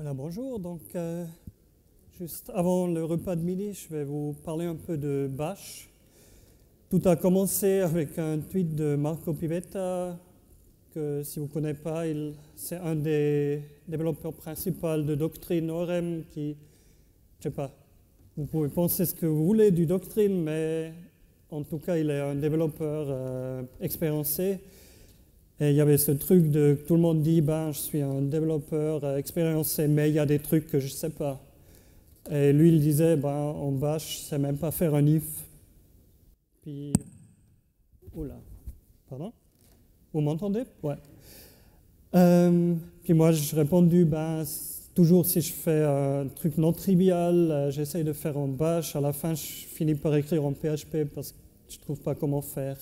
Alors bonjour, juste avant le repas de midi, je vais vous parler un peu de Bash. Tout a commencé avec un tweet de Marco Pivetta, que si vous ne connaissez pas, c'est un des développeurs principaux de Doctrine ORM qui, je sais pas, vous pouvez penser ce que vous voulez du Doctrine, mais en tout cas, il est un développeur expérimenté. Et il y avait ce truc de tout le monde dit je suis un développeur expérimenté, mais il y a des trucs que je ne sais pas. Et lui, il disait en Bash, je ne sais même pas faire un if. Puis, oula, pardon? Vous m'entendez? Ouais. Puis moi, j'ai répondu toujours si je fais un truc non trivial, j'essaye de faire en Bash. À la fin, je finis par écrire en PHP parce que je ne trouve pas comment faire.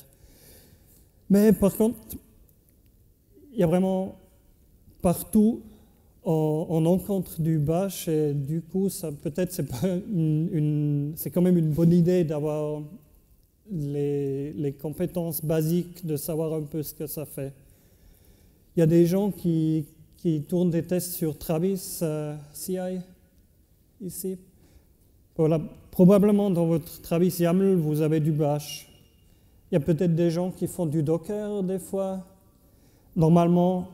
Mais par contre, il y a vraiment partout, on rencontre du Bash et du coup, peut-être c'est quand même une bonne idée d'avoir les compétences basiques, de savoir un peu ce que ça fait. Il y a des gens qui tournent des tests sur Travis CI ici. Voilà, probablement dans votre Travis YAML, vous avez du Bash. Il y a peut-être des gens qui font du Docker des fois. Normalement,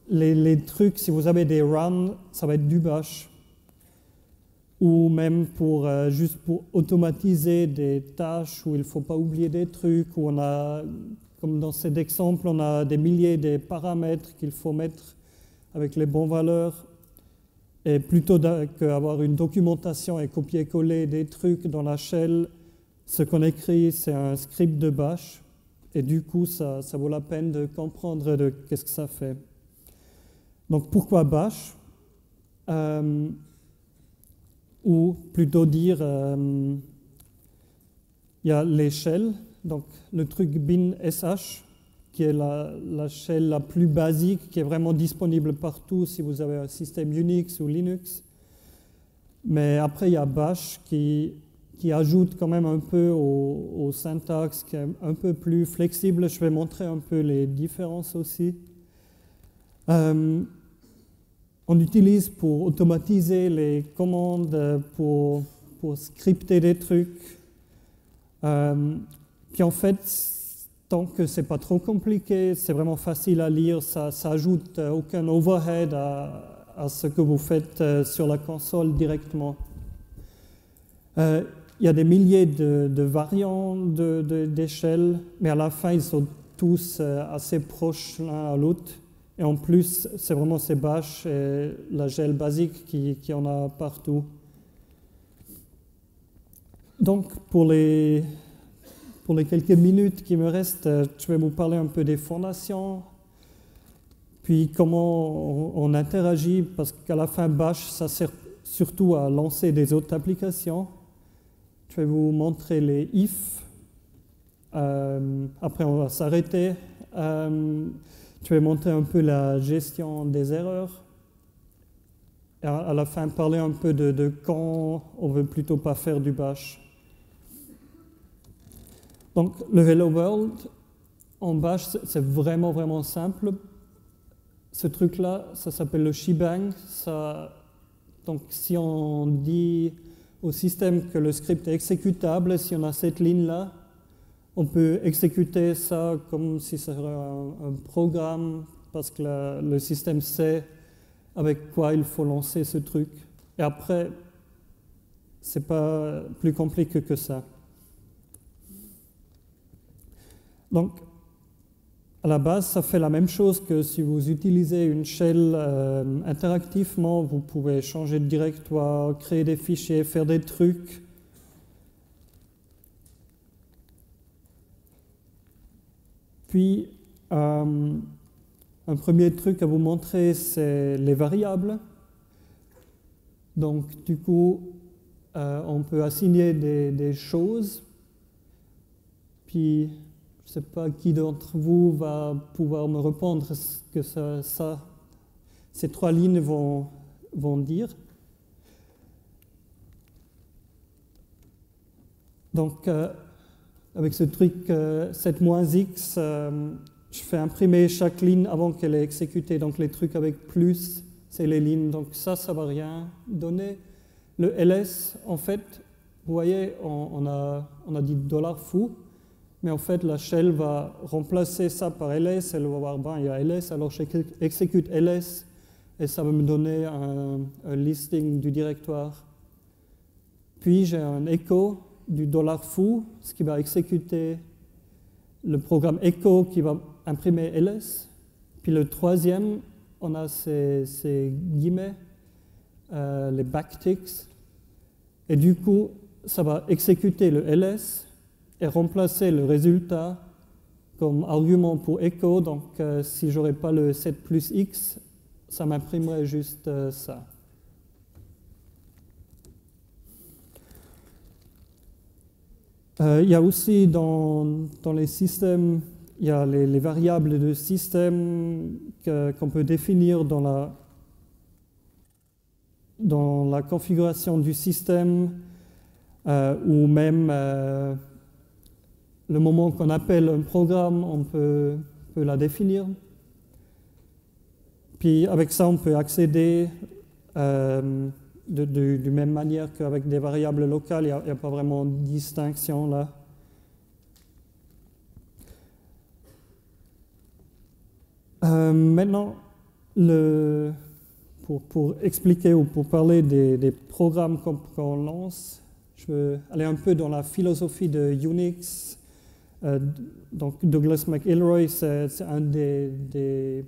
les trucs, si vous avez des runs, ça va être du Bash. Ou même juste pour automatiser des tâches où il ne faut pas oublier des trucs, où on a, comme dans cet exemple, on a des milliers de paramètres qu'il faut mettre avec les bonnes valeurs. Et plutôt qu'avoir une documentation et copier-coller des trucs dans la shell, ce qu'on écrit, c'est un script de Bash. Et du coup, ça vaut la peine de comprendre qu'est-ce que ça fait. Donc, pourquoi Bash? Ou plutôt dire, il y a les shells, donc le truc bin.sh, qui est la shell la plus basique, qui est vraiment disponible partout si vous avez un système Unix ou Linux. Mais après, il y a Bash qui ajoute quand même un peu au syntaxe, qui est un peu plus flexible. Je vais montrer un peu les différences aussi. On utilise pour automatiser les commandes, pour scripter des trucs. Puis en fait, tant que c'est pas trop compliqué, c'est vraiment facile à lire, ça ajoute aucun overhead à ce que vous faites sur la console directement. Il y a des milliers de variants d'échelles, mais à la fin, ils sont tous assez proches l'un à l'autre. Et en plus, c'est vraiment ces Bash et la gel basique qui en a partout. Donc, pour les quelques minutes qui me restent, je vais vous parler un peu des fondations, puis comment on interagit, parce qu'à la fin, Bash, ça sert surtout à lancer des autres applications. Je vais vous montrer les if. Après, on va s'arrêter. Je vais montrer un peu la gestion des erreurs. Et à la fin, parler un peu de quand on ne veut plutôt pas faire du Bash. Donc, le Hello World, en Bash, c'est vraiment, vraiment simple. Ce truc-là, ça s'appelle le shebang. Donc, si on dit au système que le script est exécutable, si on a cette ligne-là, on peut exécuter ça comme si ce serait un programme, parce que le système sait avec quoi il faut lancer ce truc. Et après, c'est pas plus compliqué que ça. Donc, à la base, ça fait la même chose que si vous utilisez une shell interactivement, vous pouvez changer de directoire, créer des fichiers, faire des trucs. Puis, un premier truc à vous montrer, c'est les variables. Donc, du coup, on peut assigner des choses. Puis, je ne sais pas qui d'entre vous va pouvoir me répondre ce que ces trois lignes vont dire. Donc, avec ce truc 7-x, je fais imprimer chaque ligne avant qu'elle est exécutée. Donc, les trucs avec plus, c'est les lignes. Donc ça ne va rien donner. Le ls, en fait, vous voyez, on a dit $foo, mais en fait, la shell va remplacer ça par ls. Elle va voir, ben, il y a ls, alors j'exécute ls, et ça va me donner un listing du directoire. Puis j'ai un echo du $foo, ce qui va exécuter le programme echo qui va imprimer ls. Puis le troisième, on a ces guillemets, les backticks. Et du coup, ça va exécuter le ls et remplacer le résultat comme argument pour echo. Donc, si je n'aurais pas le 7 plus x, ça m'imprimerait juste ça. Il y a aussi dans les systèmes, il y a les variables de système qu'on peut définir dans la configuration du système ou même le moment qu'on appelle un programme, on peut la définir. Puis avec ça, on peut accéder de même manière qu'avec des variables locales, il n'y a pas vraiment de distinction là. Maintenant, pour expliquer ou pour parler des programmes qu'on lance, je veux aller un peu dans la philosophie de Unix. Donc Douglas McIlroy, c'est un des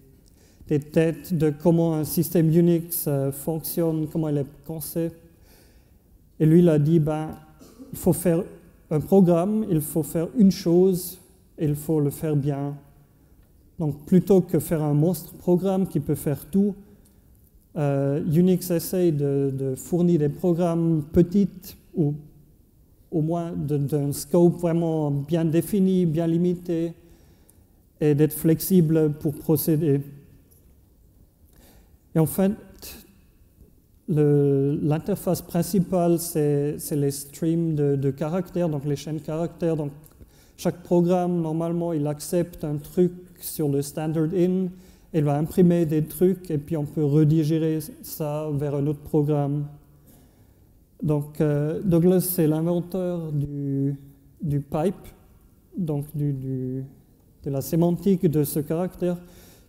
têtes de comment un système Unix fonctionne, comment il est pensé. Et lui, il a dit, il faut faire un programme, il faut faire une chose, et il faut le faire bien. Donc, plutôt que faire un monstre programme qui peut faire tout, Unix essaye de fournir des programmes petits ou au moins d'un scope vraiment bien défini, bien limité, et d'être flexible pour procéder. Et en fait, l'interface principale, c'est les streams de caractères, donc les chaînes caractères. Donc, chaque programme, normalement, il accepte un truc sur le standard in, il va imprimer des trucs, et puis on peut redigérer ça vers un autre programme. Donc, Douglas, c'est l'inventeur du pipe, donc de la sémantique de ce caractère,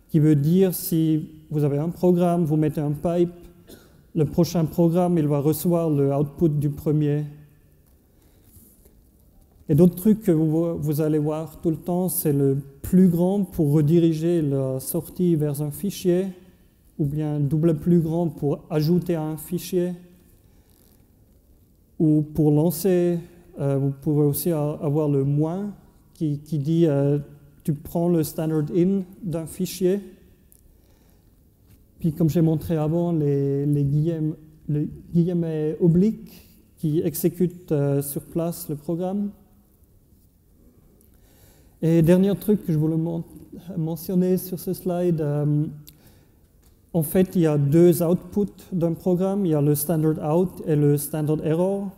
qui veut dire si vous avez un programme, vous mettez un pipe, le prochain programme, il va recevoir le output du premier. Et d'autres trucs que vous allez voir tout le temps, c'est le plus grand pour rediriger la sortie vers un fichier, ou bien double plus grand pour ajouter à un fichier, ou pour lancer, vous pouvez aussi avoir le moins qui dit tu prends le standard in d'un fichier, puis comme j'ai montré avant, les guillemets obliques qui exécutent sur place le programme. Et dernier truc que je voulais mentionner sur ce slide, en fait, il y a deux outputs d'un programme. Il y a le standard out et le standard error.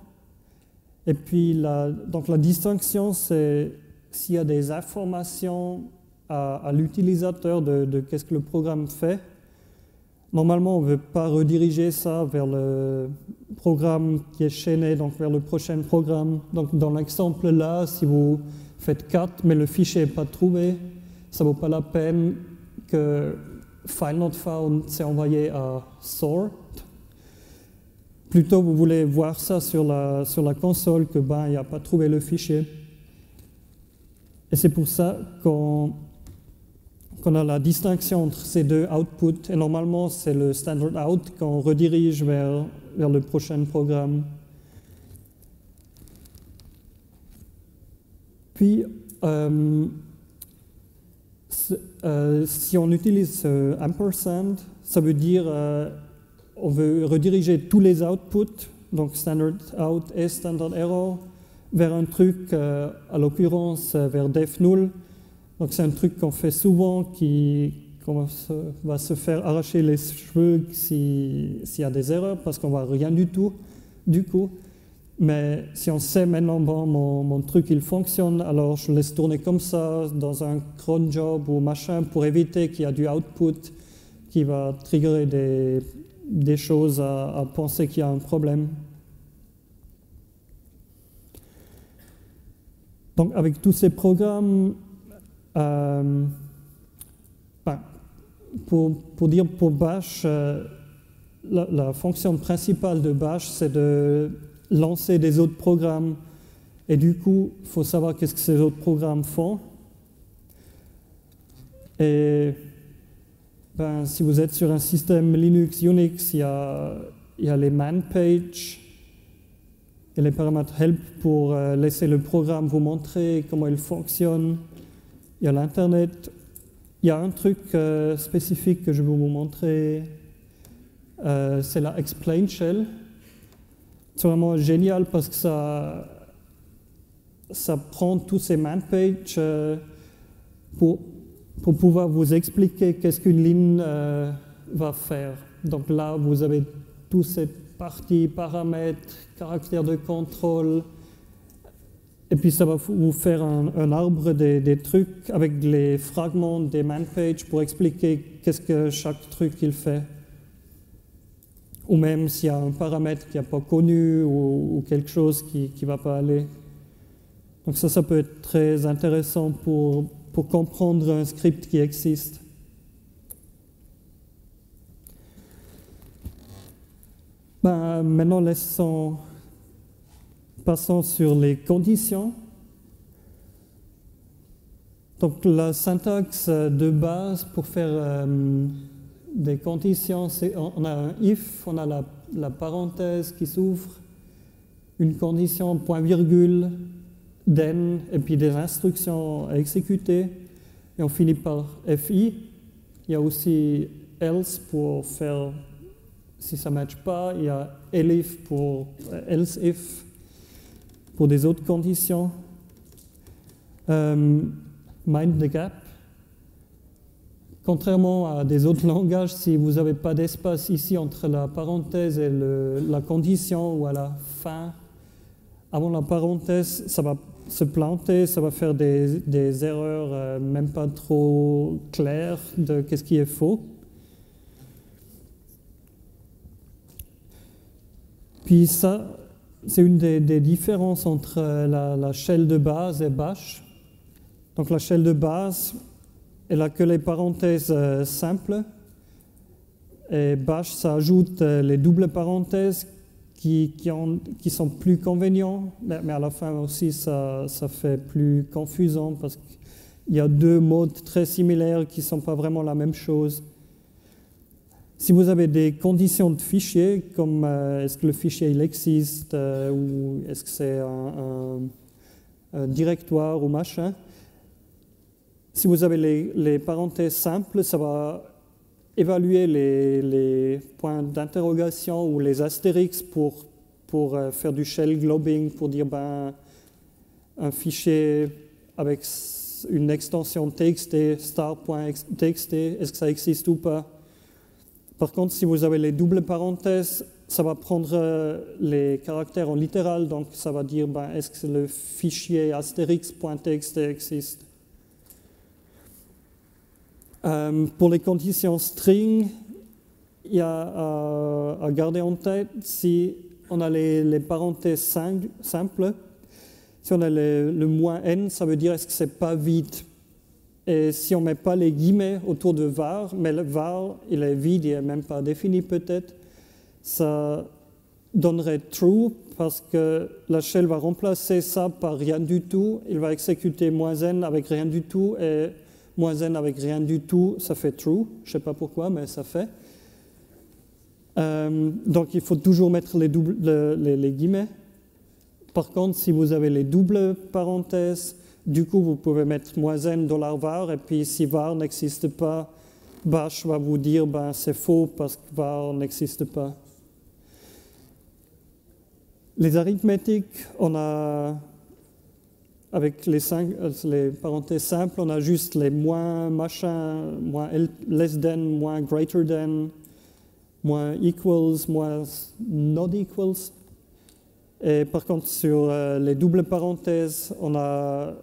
Et puis, donc la distinction, c'est s'il y a des informations à l'utilisateur de qu'est-ce que le programme fait. Normalement, on ne veut pas rediriger ça vers le programme qui est chaîné, donc vers le prochain programme. Donc, dans l'exemple là, si vous faites 4, mais le fichier n'est pas trouvé, ça ne vaut pas la peine que file not found s'est envoyé à sort. Plutôt, vous voulez voir ça sur la console que il n'y a pas trouvé le fichier. Et c'est pour ça qu'on a la distinction entre ces deux outputs. Et normalement, c'est le standard out qu'on redirige vers le prochain programme. Puis, si on utilise ampersand, ça veut dire on veut rediriger tous les outputs, donc standard out et standard error, vers un truc, à l'occurrence vers def null. Donc c'est un truc qu'on fait souvent, qu'on va se faire arracher les cheveux s'il y a des erreurs, parce qu'on ne voit rien du tout, du coup. Mais si on sait maintenant, bon, mon truc il fonctionne, alors je laisse tourner comme ça dans un cron job ou machin pour éviter qu'il y ait du output qui va triggerer des choses à penser qu'il y a un problème. Donc avec tous ces programmes, pour dire pour Bash, la fonction principale de Bash, c'est de lancer des autres programmes. Et du coup, il faut savoir qu'est-ce que ces autres programmes font. Et si vous êtes sur un système Linux, Unix, il y a les man pages et les paramètres help pour laisser le programme vous montrer comment il fonctionne. Il y a l'Internet. Il y a un truc spécifique que je vais vous montrer. C'est la explain shell. C'est vraiment génial parce que ça prend tous ces man pages pour pouvoir vous expliquer qu'est-ce qu'une ligne va faire. Donc là, vous avez toute cette partie paramètres, caractères de contrôle, et puis ça va vous faire un arbre des trucs avec les fragments des man pages pour expliquer qu'est-ce que chaque truc il fait. Ou même s'il y a un paramètre qui n'est pas connu ou quelque chose qui ne va pas aller. Donc ça peut être très intéressant pour comprendre un script qui existe. Maintenant, passons sur les conditions. Donc la syntaxe de base pour faire des conditions, on a un if, on a la parenthèse qui s'ouvre, une condition, point virgule, then, et puis des instructions à exécuter, et on finit par fi. Il y a aussi else pour faire, si ça ne matche pas, il y a elif pour else if, pour des autres conditions. Mind the gap. Contrairement à des autres langages, si vous n'avez pas d'espace ici entre la parenthèse et la condition ou à la fin, avant la parenthèse, ça va se planter, ça va faire des erreurs même pas trop claires de qu'est-ce qui est faux. Puis ça, c'est une des différences entre la shell de base et Bash. Donc la shell de base, elle n'a que les parenthèses simples. Et Bash, ça ajoute les doubles parenthèses qui sont plus convénients, mais à la fin aussi, ça fait plus confusant parce qu'il y a deux modes très similaires qui ne sont pas vraiment la même chose. Si vous avez des conditions de fichier, comme est-ce que le fichier il existe ou est-ce que c'est un directoire ou machin, si vous avez les parenthèses simples, ça va évaluer les points d'interrogation ou les astérix pour faire du shell globing, pour dire un fichier avec une extension txt, star.txt, est-ce que ça existe ou pas? Par contre, si vous avez les doubles parenthèses, ça va prendre les caractères en littéral, donc ça va dire est-ce que le fichier astérix.txt existe? Pour les conditions string, il y a à garder en tête si on a les parenthèses simples, si on a le -n, ça veut dire est-ce que c'est pas vide. Et si on ne met pas les guillemets autour de var, mais le var, il est vide, il n'est même pas défini peut-être, ça donnerait true parce que la shell va remplacer ça par rien du tout, il va exécuter -n avec rien du tout et -n avec rien du tout, ça fait true, je ne sais pas pourquoi, mais ça fait. Donc il faut toujours mettre les guillemets. Par contre, si vous avez les doubles parenthèses, du coup vous pouvez mettre -n $var, et puis si var n'existe pas, Bash va vous dire c'est faux parce que var n'existe pas. Les arithmétiques, on a avec les parenthèses simples, on a juste les moins machin, moins less than, moins greater than, moins equals, moins not equals. Et par contre, sur les doubles parenthèses, on a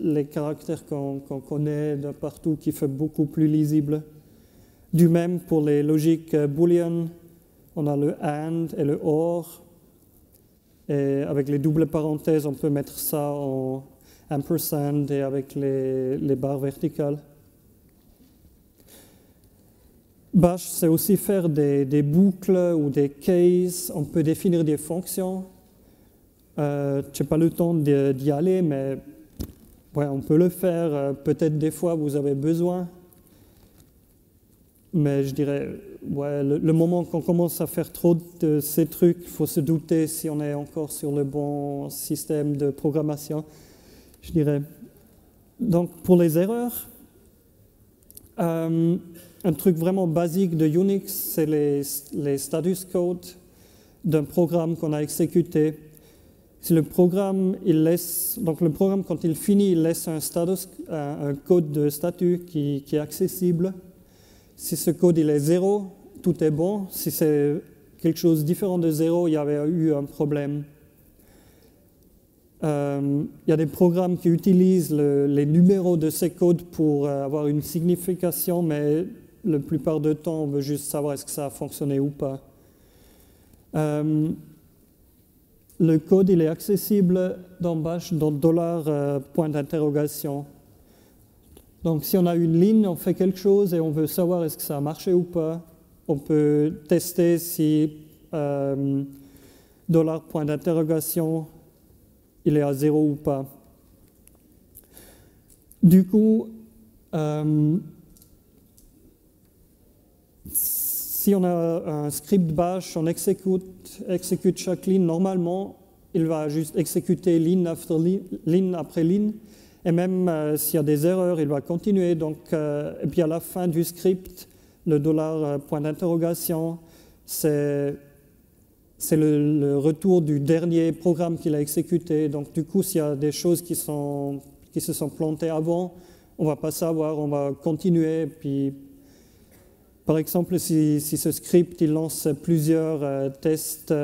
les caractères qu'on connaît de partout qui fait beaucoup plus lisible. Du même pour les logiques boolean, on a le AND et le OR. Et avec les doubles parenthèses, on peut mettre ça en ampersand et avec les barres verticales. Bash, c'est aussi faire des boucles ou des cases. On peut définir des fonctions. Je n'ai pas le temps d'y aller, mais ouais, on peut le faire. Peut-être des fois, vous avez besoin. Mais je dirais, ouais, le moment qu'on commence à faire trop de ces trucs, il faut se douter si on est encore sur le bon système de programmation, je dirais. Donc, pour les erreurs, un truc vraiment basique de Unix, c'est les status codes d'un programme qu'on a exécuté. Si le programme, quand il finit, il laisse un code de statut qui est accessible. Si ce code il est 0, tout est bon. Si c'est quelque chose de différent de 0, il y avait eu un problème. Il y a des programmes qui utilisent les numéros de ces codes pour avoir une signification, mais la plupart du temps, on veut juste savoir est-ce que ça a fonctionné ou pas. Le code il est accessible dans Bash dans $point d'interrogation. Donc si on a une ligne, on fait quelque chose et on veut savoir est-ce que ça a marché ou pas, on peut tester si $point d'interrogation il est à 0 ou pas. Du coup, si on a un script bash, on exécute chaque ligne. Normalement, il va juste exécuter ligne après ligne. Et même s'il y a des erreurs, il va continuer. Donc, et puis à la fin du script, le $point d'interrogation, c'est le retour du dernier programme qu'il a exécuté. Donc du coup, s'il y a des choses qui se sont plantées avant, on ne va pas savoir, on va continuer. Puis, par exemple, si ce script il lance plusieurs tests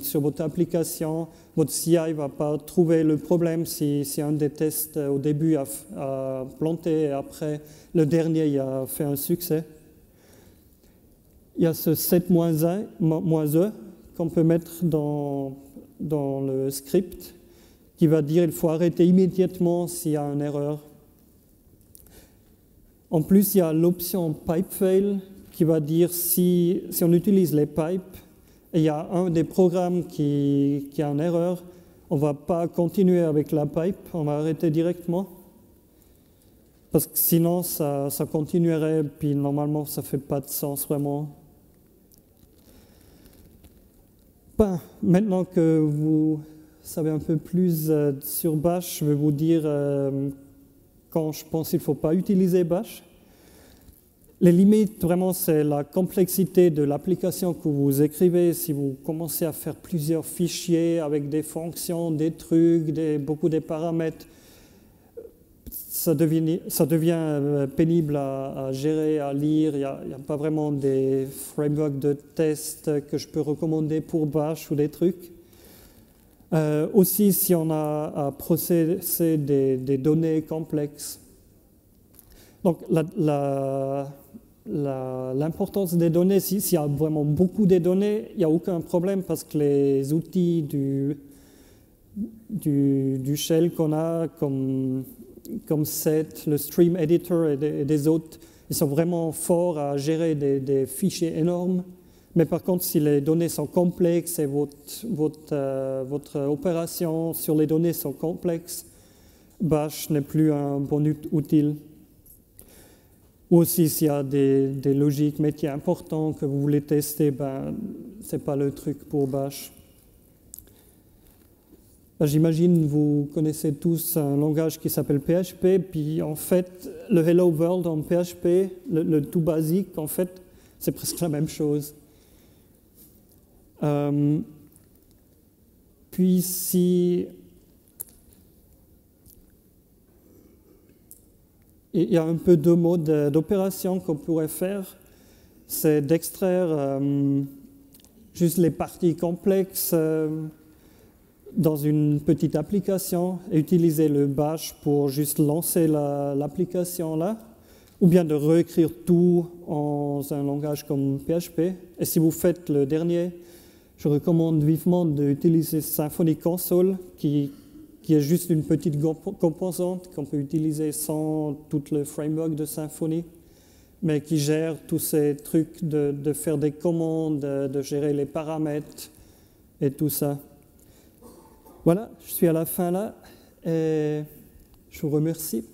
sur votre application, votre CI ne va pas trouver le problème si un des tests au début a planté et après le dernier il a fait un succès. Il y a ce set-e qu'on peut mettre dans le script qui va dire qu'il faut arrêter immédiatement s'il y a une erreur. En plus, il y a l'option pipe fail qui va dire si on utilise les pipes et il y a un des programmes qui a une erreur, on ne va pas continuer avec la pipe, on va arrêter directement. Parce que sinon, ça continuerait, puis normalement, ça ne fait pas de sens vraiment. Ben, maintenant que vous savez un peu plus sur Bash, je vais vous dire quand je pense qu'il ne faut pas utiliser Bash. Les limites, vraiment, c'est la complexité de l'application que vous écrivez. Si vous commencez à faire plusieurs fichiers avec des fonctions, des trucs, beaucoup de paramètres, ça devient pénible à gérer, à lire. Il n'y a pas vraiment des frameworks de tests que je peux recommander pour Bash ou des trucs. Aussi, si on a à processer des données complexes. Donc, l'importance des données, s'il y a vraiment beaucoup de données, il n'y a aucun problème parce que les outils du shell qu'on a, comme Set, le Stream Editor et des autres, ils sont vraiment forts à gérer des fichiers énormes. Mais par contre, si les données sont complexes et votre opération sur les données sont complexes, Bash n'est plus un bon outil. Ou aussi, s'il y a des logiques métiers importants que vous voulez tester, ce n'est pas le truc pour Bash. J'imagine vous connaissez tous un langage qui s'appelle PHP, puis en fait, le Hello World en PHP, le tout basique, en fait, c'est presque la même chose. Puis si il y a un peu deux modes d'opération qu'on pourrait faire, c'est d'extraire juste les parties complexes dans une petite application et utiliser le bash pour juste lancer l'application là, ou bien de réécrire tout en un langage comme PHP. Et si vous faites le dernier, je recommande vivement d'utiliser Symfony Console, qui est juste une petite composante qu'on peut utiliser sans tout le framework de Symfony, mais qui gère tous ces trucs de faire des commandes, de gérer les paramètres et tout ça. Voilà, je suis à la fin là et je vous remercie.